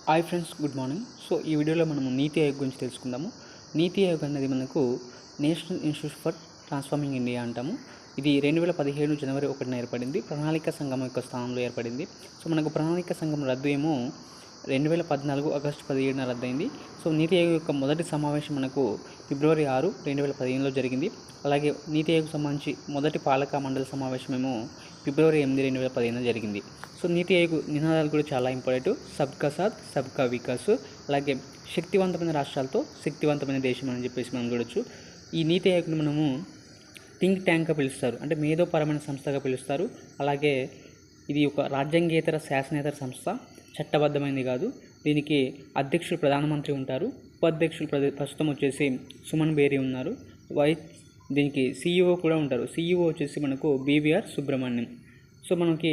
Hi friends, good morning. So ఈ వీడియోలో మనము నీతి ఆయోగ్ గురించి తెలుసుకుందాము. నీతి ఆయోగ్ అనేది మనకు national institute for transforming India అంటాము. ఇది 2017 జనవరి 1న ఏర్పడింది. ప్రణాళిక సంఘం యొక్క స్థానంలో ఏర్పడింది. సో మనకు ప్రణాళిక సంఘం రద్దు ఏమో 2014 ఆగస్టు 17న రద్దయింది. సో నీతి ఆయోగ్ యొక్క మొదటి సమావేశం మనకు ఫిబ్రవరి 6, 2015లో జరిగింది. అలాగే నీతి ఆయోగ్ సంబంధించి మొదటి పాలక మండలి సమావేశమేమో ఫిబ్రవరి 8, 2015 జరిగింది. సో నీతి ఆయోగ్ నినాదాలు కూడా చాలా ఇంపార్టెంట్. సబ్కా సాత్ సబ్కా వికాస్, అలాగే శక్తివంతమైన రాష్ట్రాలతో శక్తివంతమైన దేశం అని చెప్పేసి మనం చూడొచ్చు. ఈ నీతి ఆయోగ్ని మనము థింక్ ట్యాంక్గా పిలుస్తారు, అంటే మేధోపరమైన సంస్థగా పిలుస్తారు. అలాగే ఇది ఒక రాజ్యాంగేతర శాసనేతర సంస్థ, చట్టబద్ధమైనది కాదు. దీనికి అధ్యక్షులు ప్రధానమంత్రి ఉంటారు. ఉపాధ్యక్షులు ప్రస్తుతం వచ్చేసి సుమన్ బేరీ ఉన్నారు. దీనికి CEO కూడా ఉంటారు. CEO వచ్చేసి మనకు BVR సుబ్రహ్మణ్యం. సో మనకి